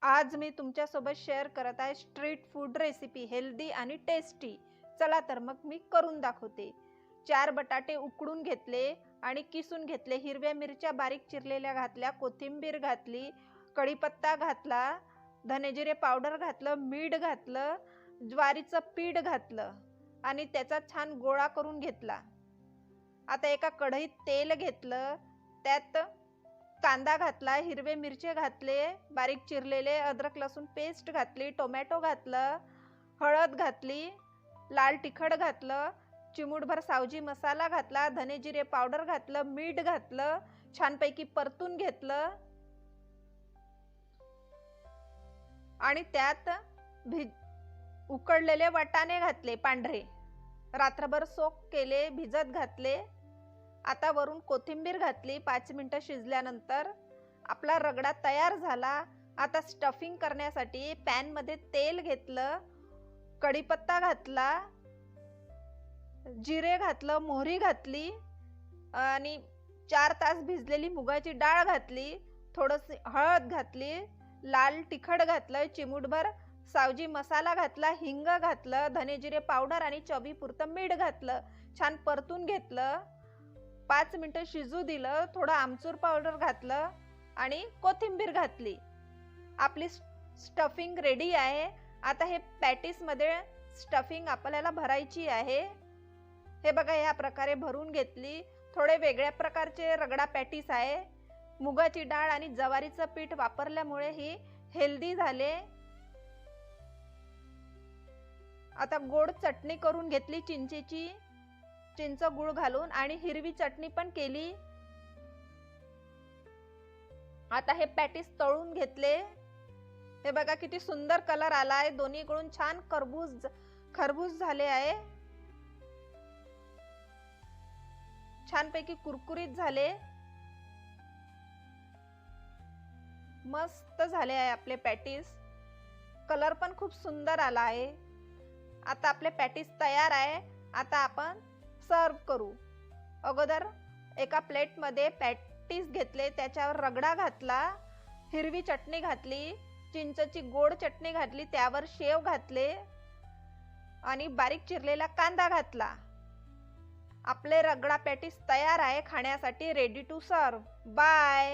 आज मी तुमच्यासोबत शेअर करत आहे स्ट्रीट फूड रेसिपी, हेल्दी आणि टेस्टी. चला तर मग मी करून दाखवते. 4 बटाटे उकडून घेतले आणि किसून घेतले. हिरव्या मिरच्या बारीक चिरलेल्या घातल्या, कोथिंबीर घातली, कढीपत्ता घातला, धनेजिरे पावडर घातलं, मीठ घातलं, ज्वारीचं पीठ घातलं आणि त्याचा छान गोळा करून घेतला. आता एका कढईत तेल घेतलं, त्यात कांदा घातला, हिरवे मिरचे घातले बारीक चिरलेले, अद्रक लसूण पेस्ट घातली, टोमॅटो घातलं, हळद घातली, लाल तिखट घातलं, चिमूटभर सावजी मसाला घातला, धने जिरे पावडर घातलं, मीठ घातलं, छानपैकी परतून घेतलं आणि त्यात उकडलेले वाटाणे घातले, पांढरे रात्रभर सोक केले, भिजत घातले. आता वरून कोथिंबीर घातली. 5 मिनिटं शिजल्यानंतर आपला रगडा तयार झाला. आता स्टफिंग करण्यासाठी पॅन मध्ये तेल घेतलं, कढीपत्ता घातला, जिरे घातलं, मोहरी घातली आणि 4 तास भिजलेली मुगाची डाळ घातली, थोडीशी हळद घातली, लाल तिखट घातलं, चिमूटभर सावजी मसाला घातला, हिंग घातलं, धने जिरे पावडर आणि चवीपुरतं मीठ घातलं. छान परतून घेतलं. 5 मिनिटं शिजू दिलं. थोडं आमचूर पावडर घातलं आणि कोथिंबीर घातली. आपली स्टफिंग रेडी आहे. आता हे पॅटीस मध्ये स्टफिंग आपल्याला भरायची आहे. हे बघा, या प्रकारे भरून घेतली. थोडे वेगळ्या प्रकारचे रगडा पॅटीस आहे. मुगाची डाळ आणि ज्वारीचं पीठ वापरल्यामुळे ही हेल्दी झाले. आता गोड चटणी करून घेतली, चिंचेची, चिंच गुळ घालून, आणि हिरवी चटणी पण केली. आता हे पॅटीस तळून घेतले. हे बघा किती सुंदर कलर आलाय. दोन्हीकडून छान खरबूज झाले आहे. छानपैकी कुरकुरीत झाले. मस्त झाले आहे आपले पॅटीस. कलर पण खूप सुंदर आला आहे. आता आपले पॅटीस तयार आहे. आता आपण सर्व करू. अगोदर एका प्लेट मध्ये पॅटीस घेतले, त्याच्यावर रगडा घातला, हिरवी चटणी घातली, चिंचची गोड चटणी घातली, त्यावर शेव घातले आणि बारीक चिरलेला कांदा घातला. आपले रगडा पॅटीस तयार आहे खाण्यासाठी. Ready to serve. बाय.